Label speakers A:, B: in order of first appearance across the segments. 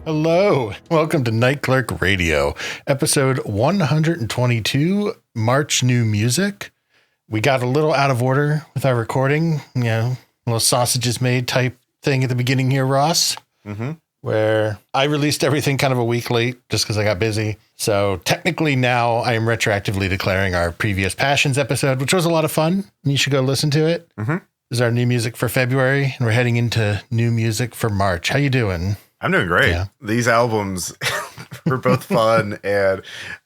A: Hello, welcome to Night Clerk Radio, episode 122, March New Music. We got a little out of order with our recording, a little sausages made type thing at the beginning here, Ross, where I released everything kind of a week late just because I got busy. So technically now I am retroactively declaring our previous Passions episode, which was a lot of fun. And you should go listen to it. This is our new music for February, and we're heading into new music for March. How you doing?
B: I'm doing great.
A: Yeah.
B: These albums were both fun, and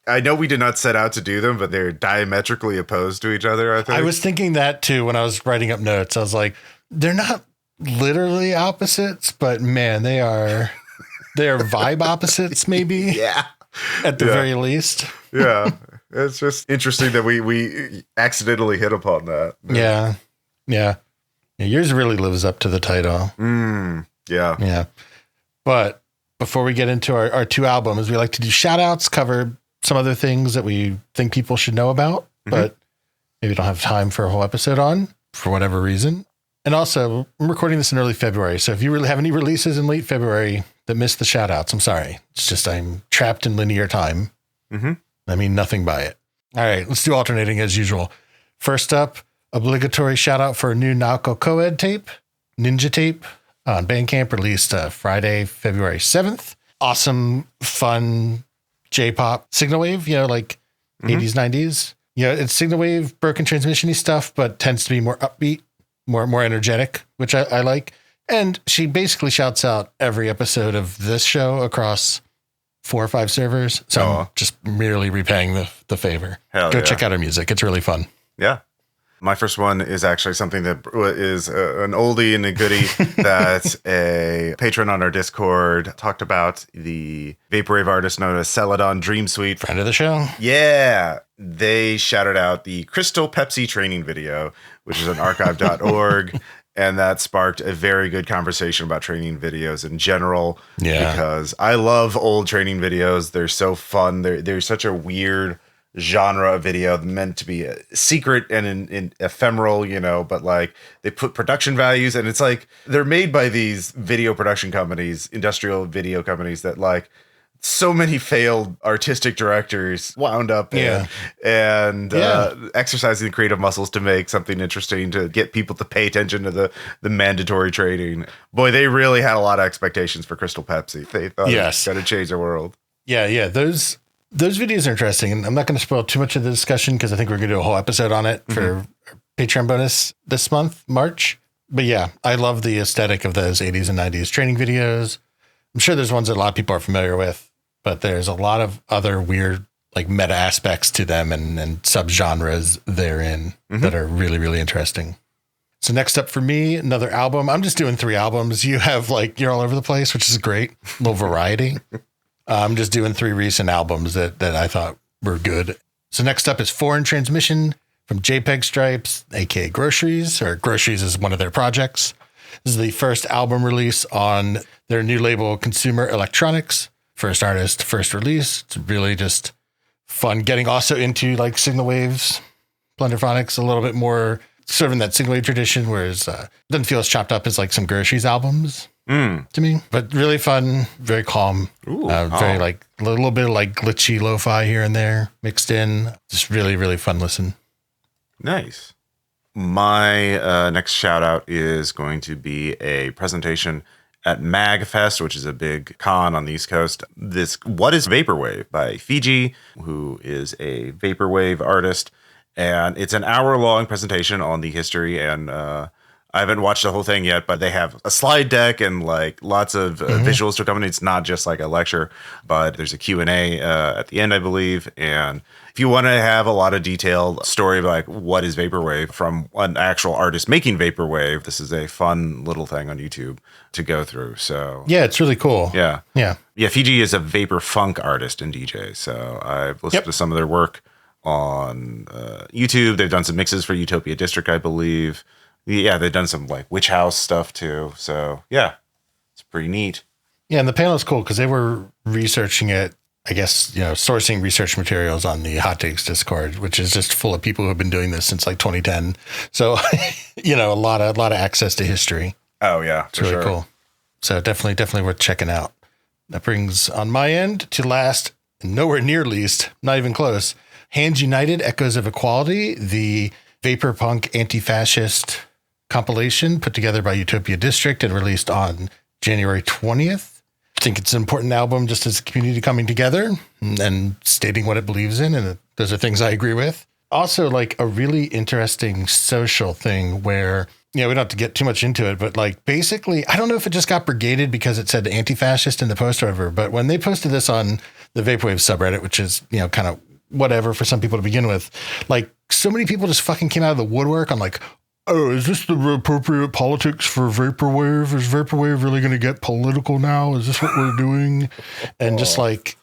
B: I know we did not set out to do them, but they're diametrically opposed to each other, I think.
A: I was thinking that too when I was writing up notes. I was like, they're not literally opposites, but man, they are vibe opposites, maybe.
B: Yeah.
A: At the very least.
B: Yeah. It's just interesting that we accidentally hit upon that.
A: Yeah. Yours really lives up to the title.
B: Yeah.
A: But before we get into our two albums, we like to do shout outs, cover some other things that we think people should know about, but maybe don't have time for a whole episode on for whatever reason. And also, I'm recording this in early February. So if you really have any releases in late February that missed the shout outs, I'm sorry. It's just I'm trapped in linear time. I mean nothing by it. All right, let's do alternating as usual. First up, obligatory shout out for a new Naoko Coed tape, Ninja Tape, on Bandcamp, released Friday, February 7th. Awesome, fun J-pop signal wave, like 80s, 90s. It's signal wave, broken transmission-y stuff, but tends to be more upbeat, more energetic, which I like. And she basically shouts out every episode of this show across 4 or 5 servers. So I'm just merely repaying the favor. Go check out her music. It's really fun.
B: Yeah. My first one is actually something that is an oldie and a goodie that a patron on our Discord talked about, the vaporwave artist known as Celadon Dream Suite.
A: Friend of the show.
B: Yeah. They shouted out the Crystal Pepsi training video, which is on archive.org. And that sparked a very good conversation about training videos in general. Yeah. Because I love old training videos. They're so fun. They're such a weird genre of video meant to be secret and in ephemeral, but like they put production values, and it's like they're made by these video production companies, industrial video companies that like so many failed artistic directors wound up and exercising the creative muscles to make something interesting, to get people to pay attention to the mandatory training. Boy, they really had a lot of expectations for Crystal Pepsi. They thought it was going to change the world. Yeah.
A: Those videos are interesting, and I'm not going to spoil too much of the discussion because I think we're going to do a whole episode on it for Patreon bonus this month, March. But yeah, I love the aesthetic of those 80s and 90s training videos. I'm sure there's ones that a lot of people are familiar with, but there's a lot of other weird like meta aspects to them and subgenres therein that are really, really interesting. So next up for me, another album. I'm just doing 3 albums. You have you're all over the place, which is great. A little variety. I'm just doing 3 recent albums that I thought were good. So next up is Foreign Transmission from JPEG Stripes, aka Groceries, or Groceries is one of their projects. This is the first album release on their new label, Consumer Electronics. First artist, first release. It's really just fun getting also into like signal waves, plunderphonics, a little bit more sort of in that signal wave tradition, whereas it doesn't feel as chopped up as like some Groceries albums. To me, but really fun, very calm, very like a little bit of like glitchy lo-fi here and there mixed in. Just really, really fun listen.
B: Nice. My next shout out is going to be a presentation at MagFest, which is a big con on the East Coast. This What is Vaporwave by Fiji, who is a vaporwave artist. And it's an hour-long presentation on the history and I haven't watched the whole thing yet, but they have a slide deck and like lots of visuals to accompany. It's not just like a lecture, but there's a Q&A at the end, I believe. And if you want to have a lot of detailed story of like what is vaporwave from an actual artist making vaporwave, this is a fun little thing on YouTube to go through. So
A: yeah, it's really cool.
B: Yeah. Fiji is a vapor funk artist and DJ. So I've listened to some of their work on YouTube. They've done some mixes for Utopia District, I believe. Yeah, they've done some like Witch House stuff too. So yeah, it's pretty neat.
A: Yeah, and the panel is cool because they were researching it, I guess, sourcing research materials on the Hot Takes Discord, which is just full of people who have been doing this since like 2010. So, a lot of access to history.
B: Oh yeah,
A: it's really cool. So definitely worth checking out. That brings on my end to last, nowhere near least, not even close, Hands United, Echoes of Equality, the vapor punk anti-fascist compilation put together by Utopia District and released on January 20th. I think it's an important album just as a community coming together and stating what it believes in. And those are things I agree with. Also, like a really interesting social thing where, we don't have to get too much into it, but like basically, I don't know if it just got brigaded because it said anti-fascist in the post or whatever, but when they posted this on the Vaporwave subreddit, which is, kind of whatever for some people to begin with, like so many people just fucking came out of the woodwork on like, oh, is this the appropriate politics for Vaporwave? Is Vaporwave really going to get political now? Is this what we're doing? And just like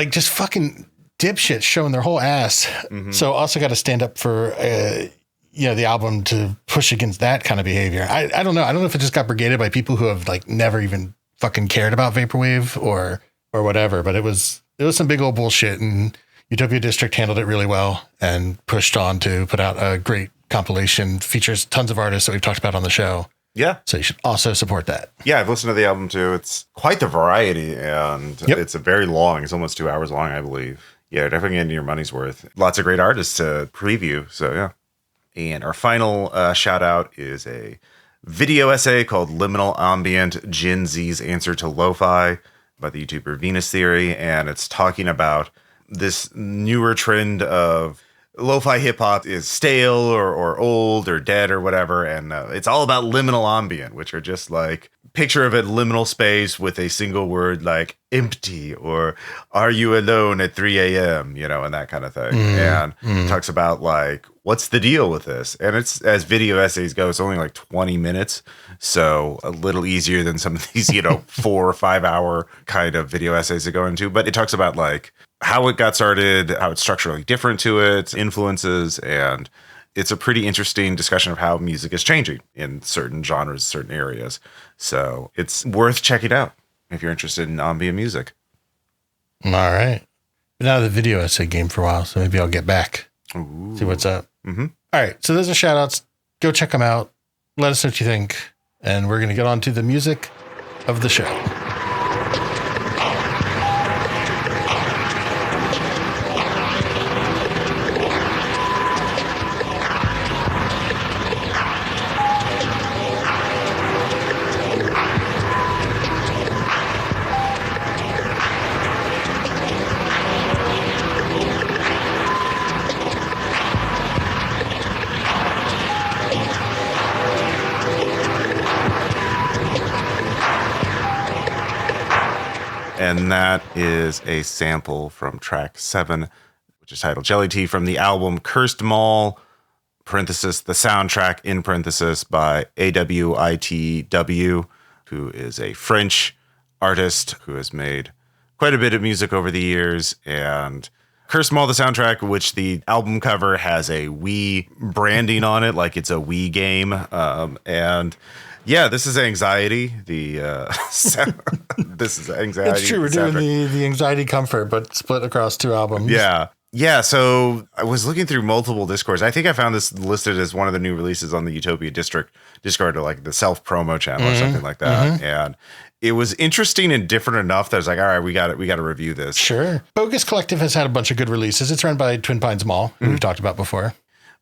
A: just fucking dipshits showing their whole ass. Mm-hmm. So also got to stand up for, the album to push against that kind of behavior. I don't know. I don't know if it just got brigaded by people who have like never even fucking cared about Vaporwave or whatever, but it was some big old bullshit, and Utopia District handled it really well and pushed on to put out a great compilation. Features tons of artists that we've talked about on the show. Yeah. So you should also support that.
B: Yeah, I've listened to the album too. It's quite the variety, and It's a very long. It's almost 2 hours long, I believe. Yeah, definitely getting your money's worth. Lots of great artists to preview. So yeah. And our final shout out is a video essay called Liminal Ambient, Gen Z's Answer to Lo-Fi by the YouTuber Venus Theory. And it's talking about this newer trend of lo-fi hip-hop is stale or old or dead or whatever. And it's all about liminal ambient, which are just like picture of a liminal space with a single word like empty or are you alone at 3 a.m., and that kind of thing. And talks about like, what's the deal with this? And it's, as video essays go, it's only like 20 minutes. So a little easier than some of these, 4 or 5 hour kind of video essays to go into. But it talks about like how it got started, how it's structurally different to it, influences, and it's a pretty interesting discussion of how music is changing in certain genres, certain areas. So it's worth checking out if you're interested in ambient music.
A: All right. Been out of the video essay game for a while, so maybe I'll get back. Ooh. See what's up. Mm-hmm. All right. So those are shout outs. Go check them out. Let us know what you think. And we're going to get on to the music of the show.
B: And that is a sample from track 7, which is titled Jelly Tea, from the album Cursed Mall, parenthesis, the soundtrack, in parenthesis, by AWITW, who is a French artist who has made quite a bit of music over the years. And Cursed Mall, the soundtrack, which the album cover has a Wii branding on it, like it's a Wii game. And yeah, this is Anxiety. This is Anxiety.
A: It's true. We're doing the Anxiety Comfort, but split across 2 albums.
B: Yeah. Yeah. So I was looking through multiple Discords. I think I found this listed as one of the new releases on the Utopia District Discord, or like the self promo channel or something like that. And it was interesting and different enough that I was like, all right, we got to review this.
A: Sure. Bogus Collective has had a bunch of good releases. It's run by Twin Pines Mall, who we've talked about before.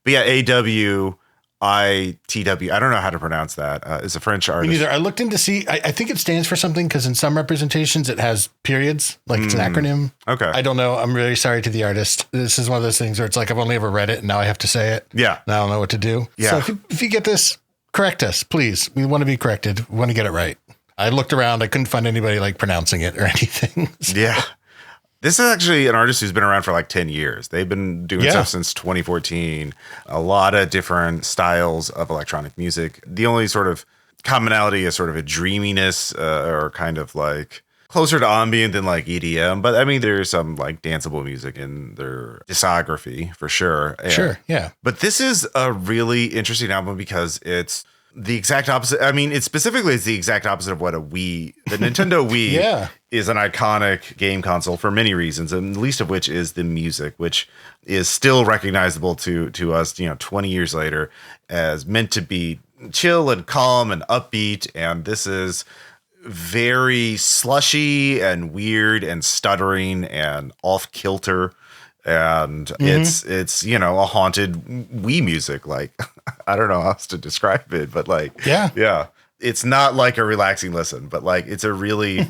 B: But yeah, AWITW, I don't know how to pronounce that. It's a French artist.
A: Me neither. I looked in to see. I think it stands for something because in some representations it has periods, like it's an acronym.
B: Okay.
A: I don't know. I'm really sorry to the artist. This is one of those things where it's like I've only ever read it and now I have to say it.
B: Yeah.
A: And I don't know what to do.
B: Yeah.
A: So if you get this, correct us, please. We want to be corrected. We want to get it right. I looked around. I couldn't find anybody like pronouncing it or anything. So.
B: Yeah. This is actually an artist who's been around for like 10 years. They've been doing stuff since 2014. A lot of different styles of electronic music. The only sort of commonality is sort of a dreaminess or kind of like closer to ambient than like EDM. But I mean, there's some like danceable music in their discography for sure.
A: Sure, yeah.
B: But this is a really interesting album because it's the exact opposite. I mean, it's the exact opposite of what the Nintendo Wii is an iconic game console for many reasons, and the least of which is the music, which is still recognizable to us, 20 years later, as meant to be chill and calm and upbeat. And this is very slushy and weird and stuttering and off kilter. And it's, you know, a haunted Wii music. Like, I don't know how else to describe it, but like, yeah. It's not like a relaxing listen, but like, it's a really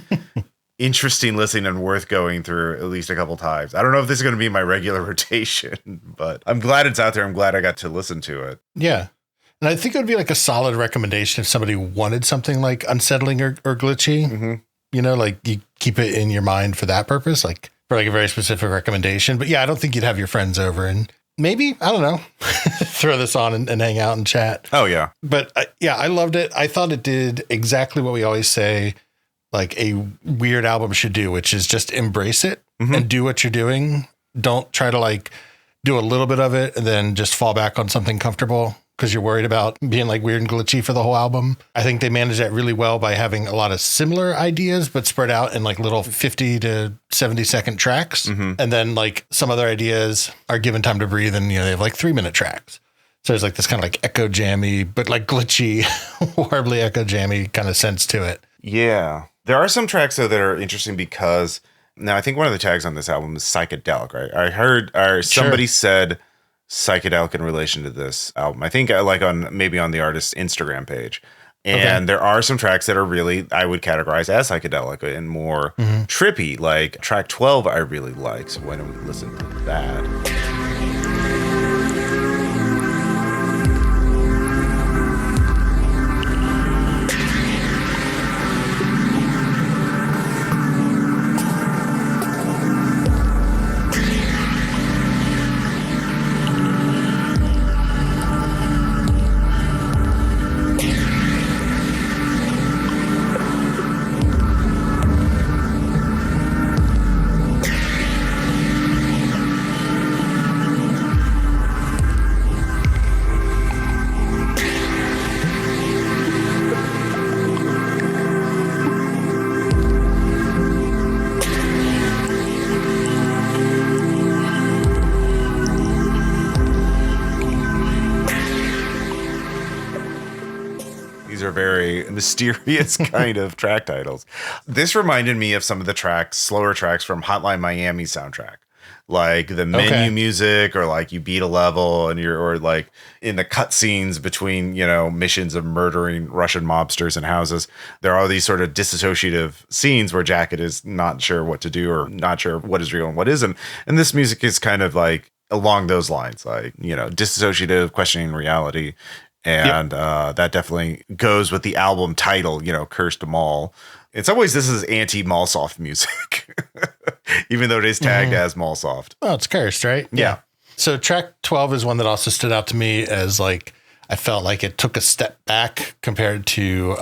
B: interesting listen and worth going through at least a couple times. I don't know if this is going to be my regular rotation, but I'm glad it's out there. I'm glad I got to listen to it.
A: Yeah. And I think it would be like a solid recommendation if somebody wanted something like unsettling or glitchy, you know, like you keep it in your mind for that purpose, like for like a very specific recommendation. But yeah, I don't think you'd have your friends over and maybe, I don't know, throw this on and hang out and chat.
B: Oh, yeah.
A: But I loved it. I thought it did exactly what we always say, like a weird album should do, which is just embrace it and do what you're doing. Don't try to like do a little bit of it and then just fall back on something comfortable because you're worried about being like weird and glitchy for the whole album. I think they managed that really well by having a lot of similar ideas, but spread out in like little 50 to 70-second tracks. And then like some other ideas are given time to breathe and, you know, they have like 3-minute tracks. So there's like this kind of like echo jammy, but like glitchy, horribly echo jammy kind of sense to it.
B: Yeah. There are some tracks though that are interesting because now I think one of the tags on this album is psychedelic, right? I heard somebody said psychedelic in relation to this album. I think like maybe on the artist's Instagram page. And there are some tracks that are really, I would categorize as psychedelic and more trippy. Like track 12, I really like. So why don't we listen to that? Mysterious kind of track titles. This reminded me of some of the slower tracks from Hotline Miami soundtrack, like the menu music, or like you beat a level and or like in the cutscenes between, you know, missions of murdering Russian mobsters in houses. There are these sort of dissociative scenes where Jacket is not sure what to do or not sure what is real and what isn't. And this music is kind of like along those lines, like, you know, dissociative, questioning reality. And that definitely goes with the album title, you know, Cursed Mall. In some ways, this is anti-Mallsoft music, even though it is tagged as Mallsoft.
A: Oh, it's cursed, right?
B: Yeah.
A: So track 12 is one that also stood out to me as like, I felt like it took a step back compared to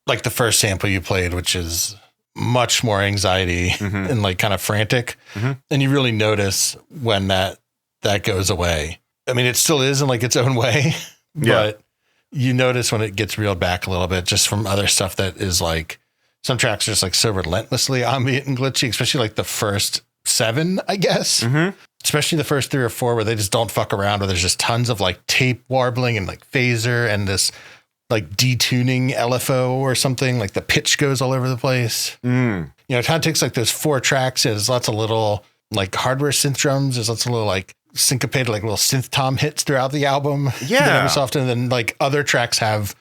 A: like the first sample you played, which is much more anxiety and like kind of frantic. And you really notice when that goes away. I mean, it still is in like its own way, but you notice when it gets reeled back a little bit just from other stuff that is like some tracks are just like so relentlessly ambient and glitchy, especially like the first 7, I guess, especially the first 3 or 4 where they just don't fuck around, where there's just tons of like tape warbling and like phaser and this like detuning LFO or something, like the pitch goes all over the place. You know, it kind of takes like those 4 tracks. There's lots of little like hardware synth drums. There's lots of little like syncopated like little synth tom hits throughout the album. Every so often, then like other tracks have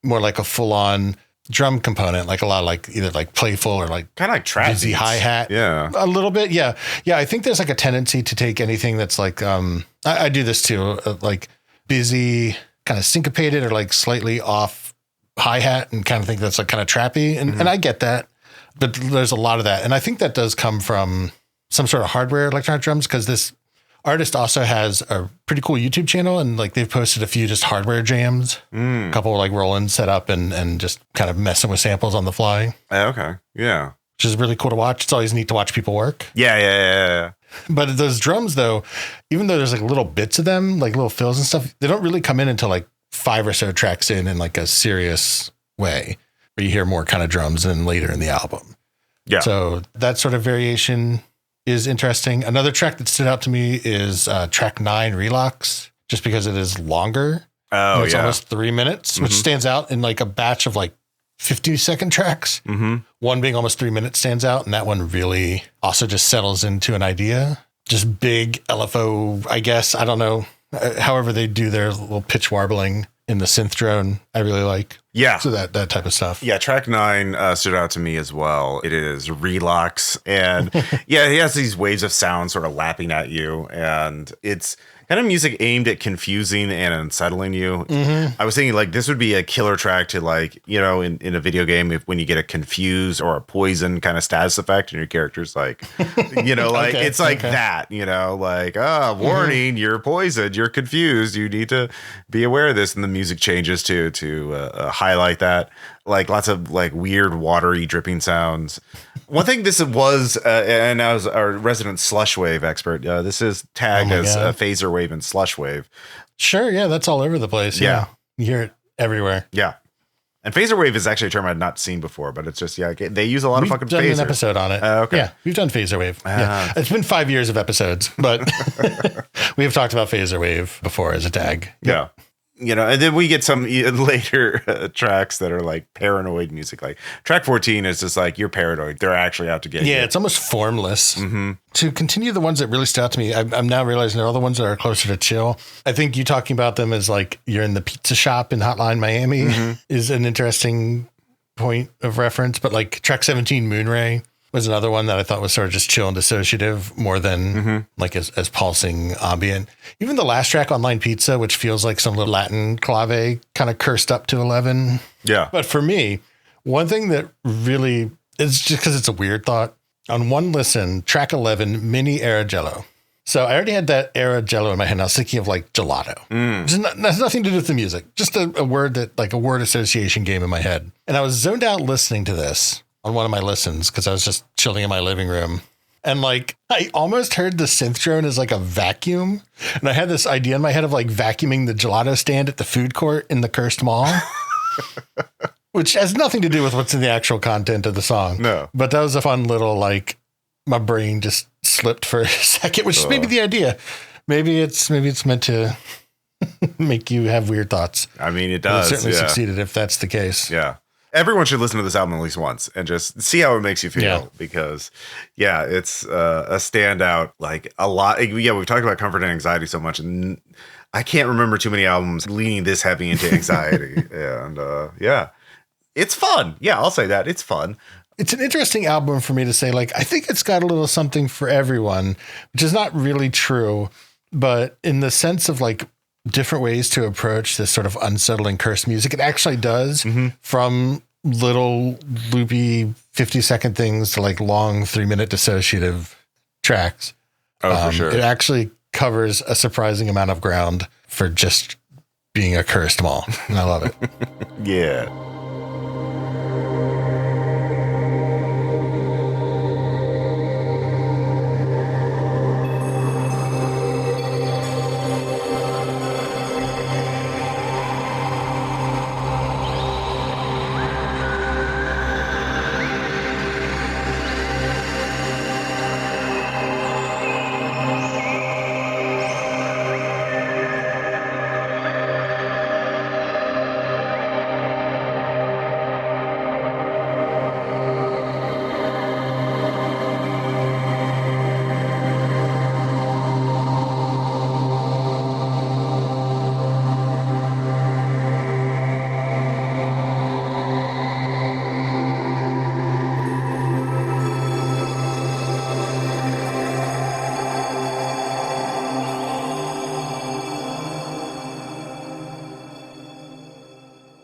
A: more like a full on drum component, like a lot of like either like playful or like
B: kind of like trap
A: busy hi-hat. A little bit. Yeah. I think there's like a tendency to take anything that's like I do this too, like busy, kind of syncopated or like slightly off hi-hat and kind of think that's like kind of trappy. And I get that, but there's a lot of that. And I think that does come from some sort of hardware electronic drums, because this artist also has a pretty cool YouTube channel, and like they've posted a few just hardware jams, a couple like Roland set up and just kind of messing with samples on the fly.
B: Okay. Yeah.
A: Which is really cool to watch. It's always neat to watch people work.
B: Yeah.
A: But those drums though, even though there's like little bits of them, like little fills and stuff, they don't really come in until like 5 or so tracks in like a serious way, where you hear more kind of drums than later in the album. Yeah. So that sort of variation is interesting. Another track that stood out to me is track 9, Relux, just because it is longer.
B: Oh,
A: it's almost 3 minutes, which stands out in like a batch of like 50-second tracks. One being almost 3 minutes stands out. And that one really also just settles into an idea. Just big LFO, I guess. I don't know. However they do their little pitch warbling in the synth drone, I really like.
B: Yeah.
A: So that type of stuff.
B: Yeah, track 9 stood out to me as well. It is Relux. And yeah, he has these waves of sound sort of lapping at you. And it's kind of music aimed at confusing and unsettling you. I was thinking like this would be a killer track to like, you know, in a video game when you get a confuse or a poison kind of status effect and your character's like, you know, like it's like that, you know, like, warning, you're poisoned, you're confused, you need to be aware of this. And the music changes to highlight that. Like lots of like weird watery dripping sounds. One thing this was, and I was our resident slush wave expert. This is tagged as phaser wave and slush wave.
A: Sure, yeah, that's all over the place. Yeah, you hear it everywhere.
B: Yeah, and phaser wave is actually a term I'd not seen before, but it's just they use a lot of fucking. We've done
A: an episode on it.
B: Okay,
A: yeah, we've done phaser wave. Yeah, it's been 5 years of episodes, but we have talked about phaser wave before as a tag.
B: Yeah. You know, and then we get some later tracks that are like paranoid music. Like track 14 is just like, you're paranoid. They're actually out to get you.
A: Yeah, it's almost formless. To continue the ones that really stood out to me, I'm now realizing they're all the ones that are closer to chill. I think you talking about them as like you're in the pizza shop in Hotline Miami is an interesting point of reference. But like track 17, Moonray, was another one that I thought was sort of just chill and dissociative more than like as pulsing ambient. Even the last track, Online Pizza, which feels like some little Latin clave kind of cursed up to 11.
B: Yeah.
A: But for me, one thing that really is just because it's a weird thought. On one listen, track 11, Mini Aragello. So I already had that Aragello in my head. And I was thinking of like gelato. That's nothing to do with the music. Just a word that like a word association game in my head. And I was zoned out listening to this on one of my listens because I was just chilling in my living room. And like, I almost heard the synth drone as like a vacuum. And I had this idea in my head of like vacuuming the gelato stand at the food court in the cursed mall, which has nothing to do with what's in the actual content of the song.
B: No.
A: But that was a fun little, like, my brain just slipped for a second, which is maybe the idea. Maybe it's meant to make you have weird thoughts.
B: I mean, it does.
A: It certainly succeeded if that's the case.
B: Yeah. Everyone should listen to this album at least once and just see how it makes you feel because, it's a standout. Like a lot. Yeah, we've talked about comfort and anxiety so much, and I can't remember too many albums leaning this heavy into anxiety. And it's fun. Yeah, I'll say that. It's fun.
A: It's an interesting album for me to say, like, I think it's got a little something for everyone, which is not really true, but in the sense of like different ways to approach this sort of unsettling cursed music, it actually does from little loopy 50-second things to like long 3-minute dissociative tracks.
B: For sure.
A: It actually covers a surprising amount of ground for just being a cursed mall. And I love it.
B: Yeah.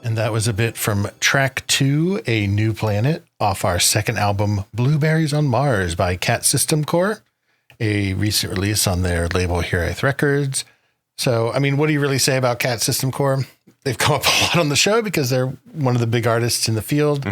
B: And that was a bit from track 2, A New Planet, off our second album, Blueberries on Mars by Cat System Corps, a recent release on their label Hereith Records. So, I mean, what do you really say about Cat System Corps? They've come up a lot on the show because they're one of the big artists in the field.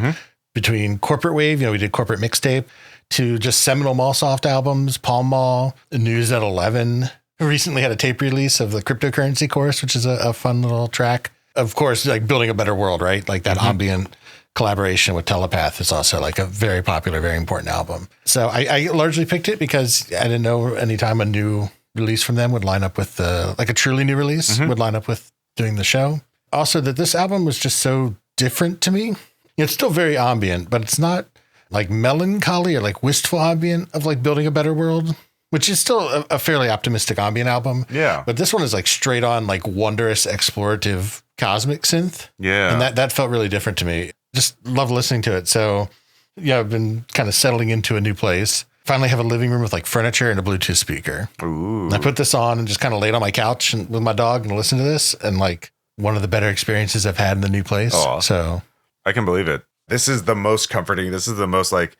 B: Between Corporate Wave, we did Corporate Mixtape, to just seminal Mallsoft albums, Palm Mall, News at 11. We recently had a tape release of the Cryptocurrency Course, which is a fun little track. Of course, like Building a Better World, right? Like that ambient collaboration with Telepath is also like a very popular, very important album. So I largely picked it because I didn't know anytime a new release from them would line up with like a truly new release would line up with doing the show. Also that this album was just so different to me.
A: It's still very ambient, but it's not like melancholy or like wistful ambient of like building a better world, which is still a fairly optimistic ambient album.
B: Yeah.
A: But this one is like straight on like wondrous, explorative, cosmic synth.
B: Yeah.
A: And that felt really different to me. Just love listening to it. So yeah, I've been kind of settling into a new place. Finally have a living room with like furniture and a Bluetooth speaker.
B: Ooh.
A: And I put this on and just kind of laid on my couch and with my dog and listen to this. And like one of the better experiences I've had in the new place.
B: Aw.
A: So
B: I can believe it. This is the most comforting. This is the most like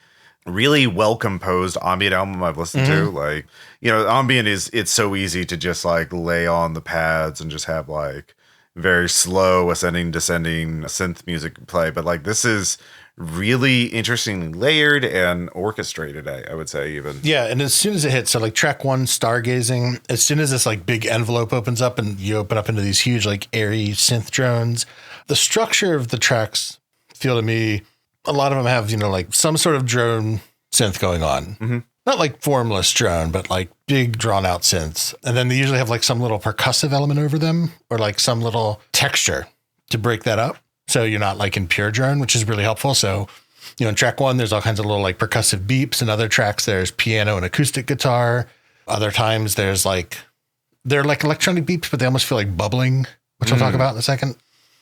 B: really well composed ambient album I've listened to. Like, ambient it's so easy to just like lay on the pads and just have like very slow ascending, descending synth music play. But like this is really interestingly layered and orchestrated, I would say even.
A: Yeah. And as soon as it hits, so like track 1, Stargazing, as soon as this like big envelope opens up and you open up into these huge like airy synth drones, the structure of the tracks feel to me, a lot of them have, like some sort of drone synth going on. Not like formless drone, but like big drawn out synths. And then they usually have like some little percussive element over them or like some little texture to break that up. So you're not like in pure drone, which is really helpful. So, in track 1, there's all kinds of little like percussive beeps. In other tracks, there's piano and acoustic guitar. Other times they're like electronic beeps, but they almost feel like bubbling, which I'll talk about in a second.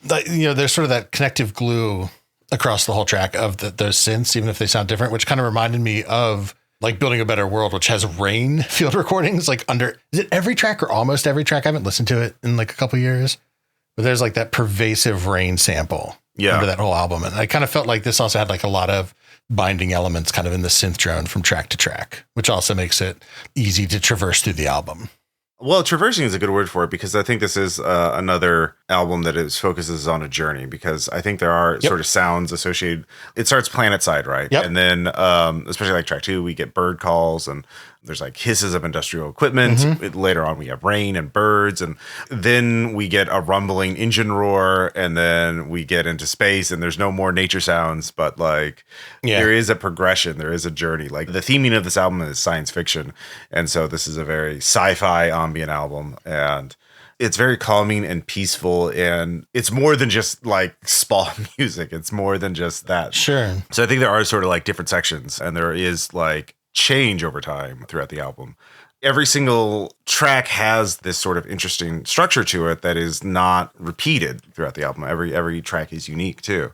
A: There's sort of that connective glue across the whole track of those synths, even if they sound different, which kind of reminded me of like Building a Better World, which has rain field recordings like is it every track or almost every track? I haven't listened to it in like a couple of years, but there's like that pervasive rain sample under that whole album. And I kind of felt like this also had like a lot of binding elements kind of in the synth drone from track to track, which also makes it easy to traverse through the album.
B: Well, traversing is a good word for it because I think this is another album that focuses on a journey because I think there are sort of sounds associated. It starts planet side, right?
A: Yep.
B: And then, especially like track 2, we get bird calls and there's like hisses of industrial equipment. Later on, we have rain and birds. And then we get a rumbling engine roar. And then we get into space and there's no more nature sounds. But like there is a progression. There is a journey. Like the theming of this album is science fiction. And so this is a very sci-fi ambient album. And it's very calming and peaceful. And it's more than just like spa music. It's more than just that.
A: Sure.
B: So I think there are sort of like different sections. And there is like change over time throughout the album. Every single track has this sort of interesting structure to it that is not repeated throughout the album. Every track is unique too.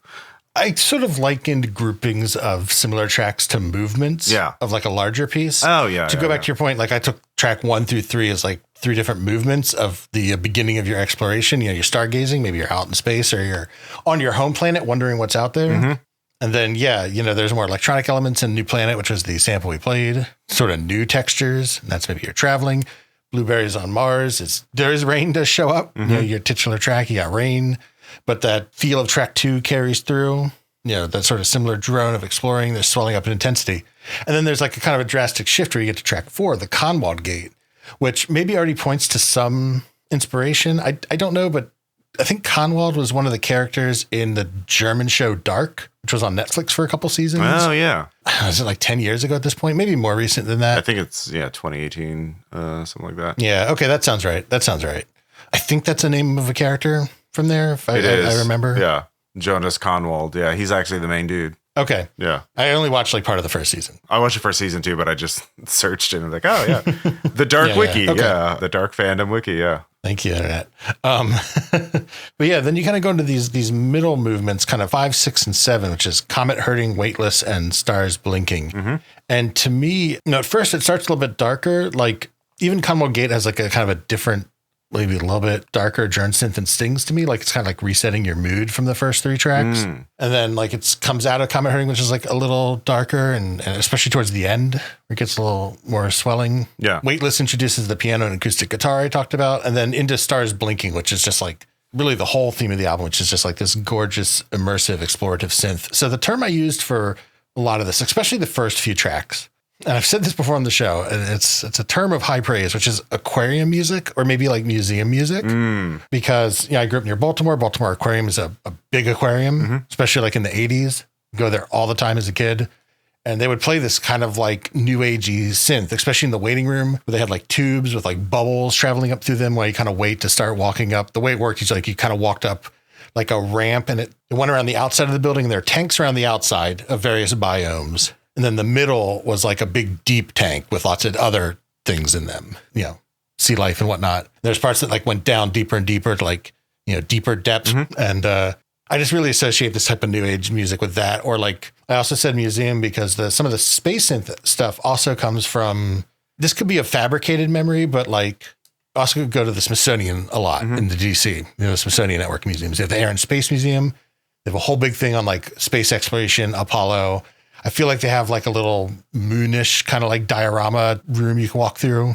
A: I sort of likened groupings of similar tracks to movements of like a larger piece.
B: Oh yeah.
A: To go back to your point, like I took track 1 through 3 as like 3 different movements of the beginning of your exploration. You're stargazing, maybe you're out in space or you're on your home planet wondering what's out there. And then, there's more electronic elements in New Planet, which was the sample we played, sort of new textures. And that's maybe you're traveling. Blueberries on Mars. There's rain does show up. Your titular track, you got rain, but that feel of track 2 carries through, that sort of similar drone of exploring. There's swelling up in intensity. And then there's like a kind of a drastic shift where you get to track 4, the Conwald Gate, which maybe already points to some inspiration. I don't know, but I think Conwald was one of the characters in the German show Dark, which was on Netflix for a couple seasons.
B: Oh, yeah.
A: Was it like 10 years ago at this point? Maybe more recent than that.
B: I think it's, 2018, something like that.
A: Yeah. Okay. That sounds right. I think that's the name of a character from there. If I remember.
B: Yeah. Jonas Conwald. Yeah. He's actually the main dude.
A: Okay.
B: Yeah.
A: I only watched like part of the first season.
B: I watched the first season too, but I just searched and I was like, oh yeah. The Dark Wiki.
A: Yeah. Okay.
B: Yeah. The Dark Fandom Wiki. Yeah.
A: Thank you, Internet. But yeah, then you kind of go into these middle movements, kind of 5, 6, and 7, which is Comet Hurting, Weightless, and Stars Blinking. And to me, at first it starts a little bit darker. Like even Conwell Gate has like a kind of a different, maybe a little bit darker drone synth and stings to me. Like it's kind of like resetting your mood from the first 3 tracks. And then like it comes out of Comet Hurting, which is like a little darker and especially towards the end where it gets a little more swelling.
B: Yeah.
A: Weightless introduces the piano and acoustic guitar I talked about. And then into Stars Blinking, which is just like really the whole theme of the album, which is just like this gorgeous, immersive, explorative synth. So the term I used for a lot of this, especially the first few tracks, and I've said this before on the show, and it's a term of high praise, which is aquarium music or maybe like museum music. Because I grew up near Baltimore. Baltimore Aquarium is a big aquarium, especially like in the 80s. Go there all the time as a kid. And they would play this kind of like new agey synth, especially in the waiting room where they had like tubes with like bubbles traveling up through them while you kind of wait to start walking up. The way it worked is like you kind of walked up like a ramp, and it went around the outside of the building. And there are tanks around the outside of various biomes. And then the middle was like a big deep tank with lots of other things in them, you know, sea life and whatnot. There's parts that like went down deeper and deeper to like, you know, deeper depths. And I just really associate this type of new age music with that. Or like I also said museum because some of the space synth stuff also comes from, this could be a fabricated memory, but like also could go to the Smithsonian a lot in the DC, you know, the Smithsonian Network museums. They have the Air and Space Museum. They have a whole big thing on like space exploration, Apollo. I feel like they have like a little moonish kind of like diorama room you can walk through,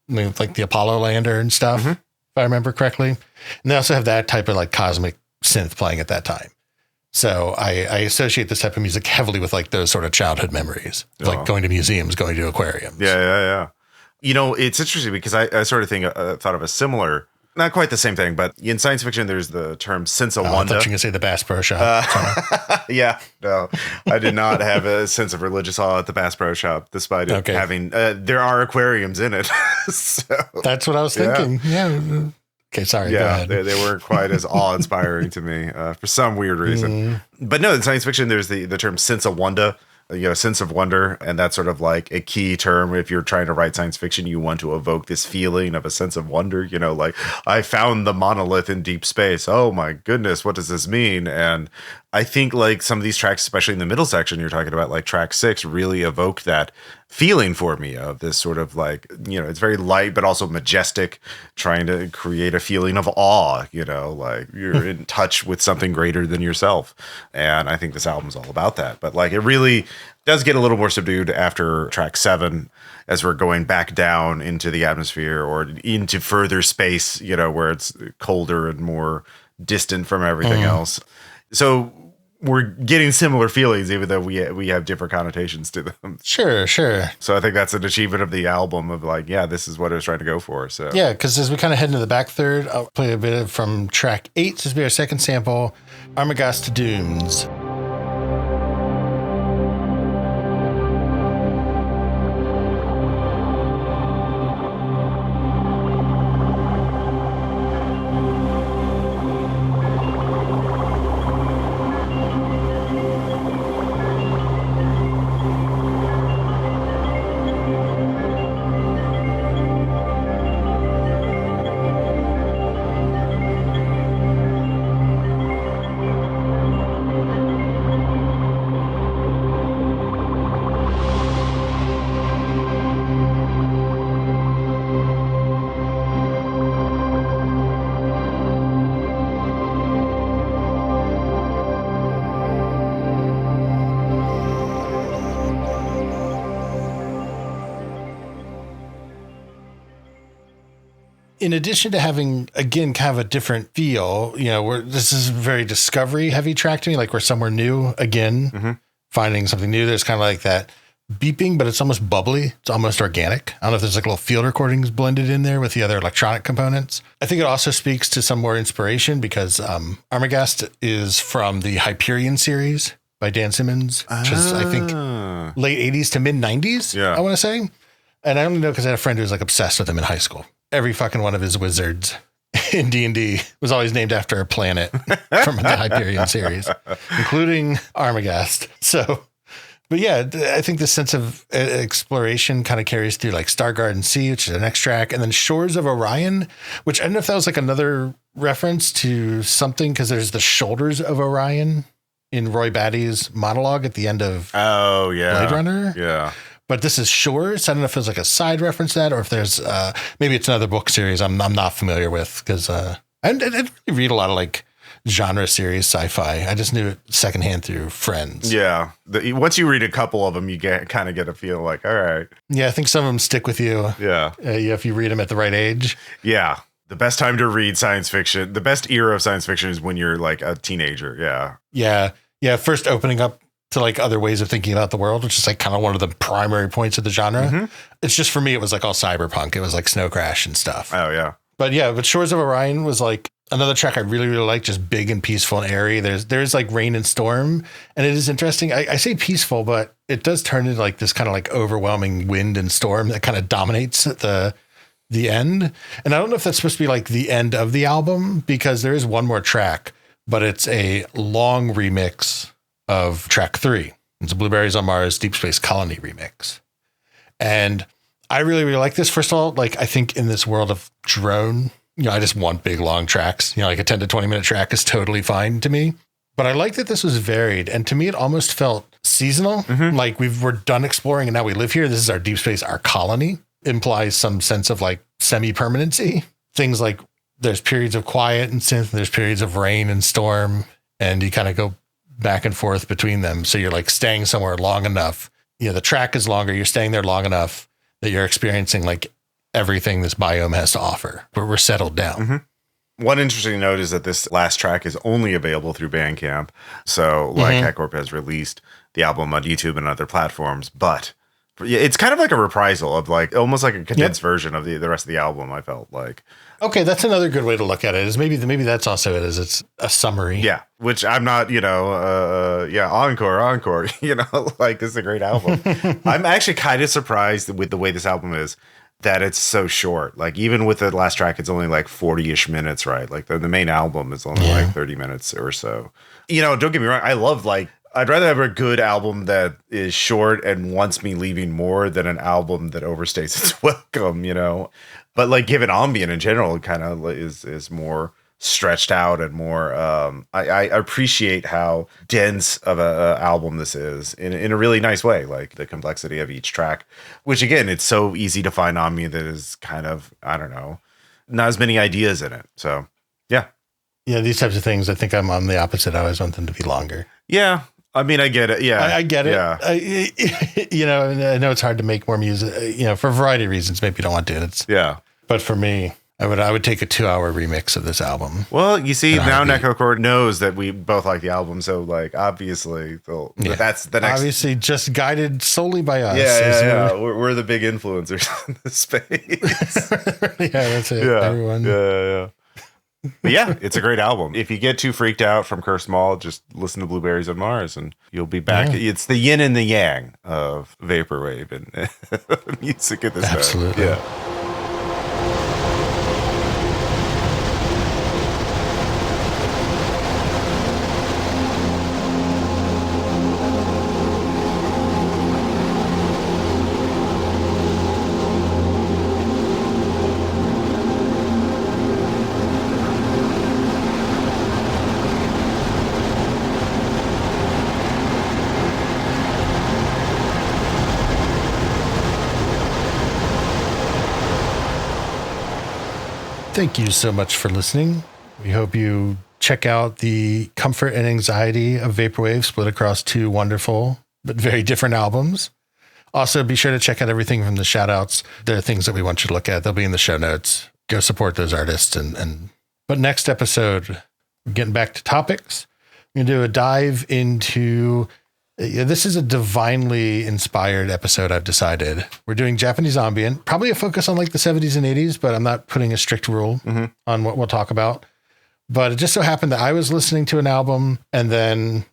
A: like the Apollo lander and stuff, if I remember correctly. And they also have that type of like cosmic synth playing at that time. So I associate this type of music heavily with like those sort of childhood memories, like going to museums, going to aquariums.
B: Yeah. You know, it's interesting because I sort of thought of a similar, not quite the same thing, but in science fiction, there's the term sense of wonder.
A: I thought you were going to say the Bass Pro Shop.
B: Yeah, no, I did not have a sense of religious awe at the Bass Pro Shop, despite it having, there are aquariums in it. So,
A: that's what I was thinking. Yeah. Okay, sorry.
B: Yeah, they weren't quite as awe-inspiring to me for some weird reason. But no, in science fiction, there's the term sense of wonder. You know, sense of wonder, and that's sort of like a key term. If you're trying to write science fiction, you want to evoke this feeling of a sense of wonder, you know, like I found the monolith in deep space. Oh my goodness, what does this mean? And I think like some of these tracks, especially in the middle section you're talking about, like track 6, really evoke that feeling for me of this sort of like, you know, it's very light but also majestic, trying to create a feeling of awe, you know, like you're in touch with something greater than yourself. And I think this album's all about that. But like it really does get a little more subdued after track 7 as we're going back down into the atmosphere or into further space, you know, where it's colder and more distant from everything else. So we're getting similar feelings, even though we have different connotations to them.
A: Sure.
B: So I think that's an achievement of the album of like, yeah, this is what I was trying to go for. So
A: yeah, because as we kind of head into the back third, I'll play a bit from track 8. This will be our second sample, Armagast Dooms. In addition to having, again, kind of a different feel, you know, this is a very discovery heavy track to me, like we're somewhere new again, finding something new. There's kind of like that beeping, but it's almost bubbly. It's almost organic. I don't know if there's like little field recordings blended in there with the other electronic components. I think it also speaks to some more inspiration because Armagast is from the Hyperion series by Dan Simmons, which is, I think, late 80s to mid 90s, I want to say. And I only know because I had a friend who was like obsessed with him in high school. Every fucking one of his wizards in D&D was always named after a planet from the Hyperion series, including Armagast. So, but yeah, I think the sense of exploration kind of carries through like Star Garden Sea, which is the next track, and then Shores of Orion, which I don't know if that was like another reference to something because there's the Shoulders of Orion in Roy Batty's monologue at the end of Blade Runner. Yeah. But this is Shores. I don't know if it's like a side reference to that or if there's maybe it's another book series I'm not familiar with because I didn't really read a lot of like genre series sci-fi. I just knew it secondhand through friends.
B: Yeah. Once you read a couple of them, you kind of get a feel like, all right.
A: Yeah, I think some of them stick with you.
B: Yeah.
A: If you read them at the right age.
B: Yeah. The best time to read science fiction, the best era of science fiction is when you're like a teenager. Yeah.
A: Yeah. Yeah. First opening up to like other ways of thinking about the world, which is like kind of one of the primary points of the genre. It's just for me, it was like all cyberpunk. It was like Snow Crash and stuff.
B: Oh yeah.
A: But yeah, but Shores of Orion was like another track I really, really like, just big and peaceful and airy. There's like rain and storm, and it is interesting. I say peaceful, but it does turn into like this kind of like overwhelming wind and storm that kind of dominates the end. And I don't know if that's supposed to be like the end of the album because there is one more track but it's a long remix of track 3. It's a Blueberries on Mars Deep Space Colony remix. And I really, really like this. First of all, like, I think in this world of drone, I just want big, long tracks. Like a 10 to 20 minute track is totally fine to me. But I like that this was varied. And to me, it almost felt seasonal. Like we're done exploring and now we live here. This is our deep space, our colony. Implies some sense of like semi-permanency. Things like there's periods of quiet and synth, and there's periods of rain and storm. And you kind of go back and forth between them. So you're like staying somewhere long enough. The track is longer. You're staying there long enough that you're experiencing like everything this biome has to offer, but we're settled down.
B: One interesting note is that this last track is only available through Bandcamp. So like Corp has released the album on YouTube and other platforms, but it's kind of like a reprisal of like almost like a condensed version of the rest of the album. I felt like. Okay,
A: that's another good way to look at it. Is maybe that's also it. Is it's a summary.
B: Yeah, which I'm not. Encore. Like this is a great album. I'm actually kind of surprised with the way this album is. That it's so short. Like even with the last track, it's only like 40-ish minutes, right? Like the main album is only like 30 minutes or so. Don't get me wrong. I love I'd rather have a good album that is short and wants me leaving more than an album that overstays its welcome, But like given ambient in general, it kind of is more stretched out and more I appreciate how dense of a album this is in a really nice way, like the complexity of each track, which again, it's so easy to find on me that is kind of, I don't know, not as many ideas in it. So yeah,
A: these types of things, I think I'm on the opposite. I always want them to be longer.
B: Yeah, I mean, I get it. Yeah,
A: I get it.
B: Yeah.
A: I know it's hard to make more music, for a variety of reasons. Maybe you don't want to. But for me, I would take a 2-hour remix of this album.
B: Well, you see, now Necrocore knows that we both like the album, so like obviously that's the next.
A: Obviously, just guided solely by us.
B: Yeah. We're the big influencers in this space.
A: That's it.
B: Yeah,
A: everyone.
B: Yeah. But yeah, it's a great album. If you get too freaked out from Cursed Mall, just listen to Blueberries on Mars, and you'll be back. Yeah. It's the yin and the yang of vaporwave and music at this time.
A: Absolutely.
B: Yeah.
A: Thank you so much for listening. We hope you check out the comfort and anxiety of Vaporwave split across 2 wonderful but very different albums. Also, be sure to check out everything from the shout outs. There are things that we want you to look at. They'll be in the show notes. Go support those artists. But next episode, we're getting back to topics. We're going to do a dive into... This is a divinely inspired episode, I've decided. We're doing Japanese ambient, probably a focus on like the 70s and 80s, but I'm not putting a strict rule on what we'll talk about. But it just so happened that I was listening to an album, and then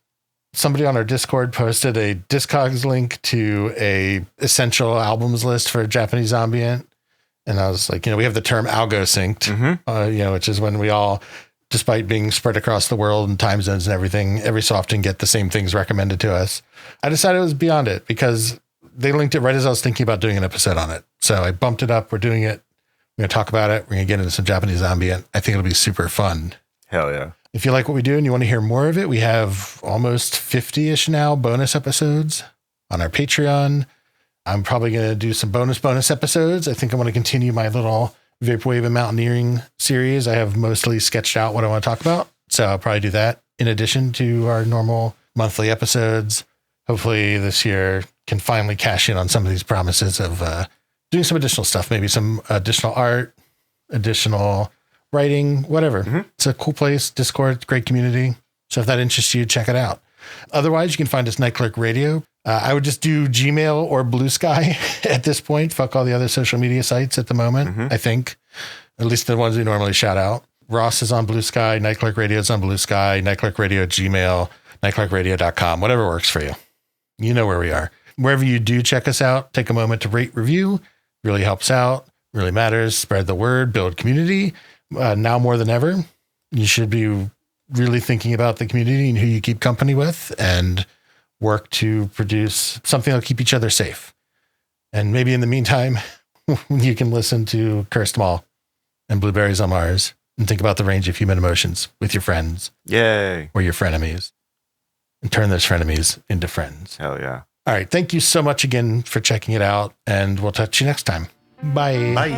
A: somebody on our Discord posted a Discogs link to a essential albums list for Japanese ambient. And I was like, we have the term algo synced, which is when we all... despite being spread across the world and time zones and everything, every so often get the same things recommended to us. I decided it was beyond it because they linked it right as I was thinking about doing an episode on it. So I bumped it up. We're doing it. We're going to talk about it. We're going to get into some Japanese ambient. I think it'll be super fun.
B: Hell yeah.
A: If you like what we do and you want to hear more of it, we have almost 50-ish now bonus episodes on our Patreon. I'm probably going to do some bonus episodes. I think I want to continue my little Vaporwave and Mountaineering series. I have mostly sketched out what I want to talk about. So I'll probably do that in addition to our normal monthly episodes. Hopefully this year can finally cash in on some of these promises of doing some additional stuff, maybe some additional art, additional writing, whatever. It's a cool place. Discord, great community. So if that interests you, check it out. Otherwise, you can find us Night Clerk Radio. I would just do Gmail or Blue Sky at this point. Fuck all the other social media sites at the moment, I think. At least the ones we normally shout out. Ross is on Blue Sky. Night Clerk Radio is on Blue Sky. Night Clerk Radio, Gmail, nightclerkradio.com. Whatever works for you. You know where we are. Wherever you do check us out, take a moment to rate, review. Really helps out. Really matters. Spread the word. Build community. Now more than ever, you should be really thinking about the community and who you keep company with, and work to produce something that'll keep each other safe. And maybe in the meantime, you can listen to Cursed Mall and Blueberries on Mars and think about the range of human emotions with your friends.
B: Yay.
A: Or your frenemies. And turn those frenemies into friends.
B: Hell yeah.
A: All right. Thank you so much again for checking it out. And we'll talk to you next time. Bye.
B: Bye.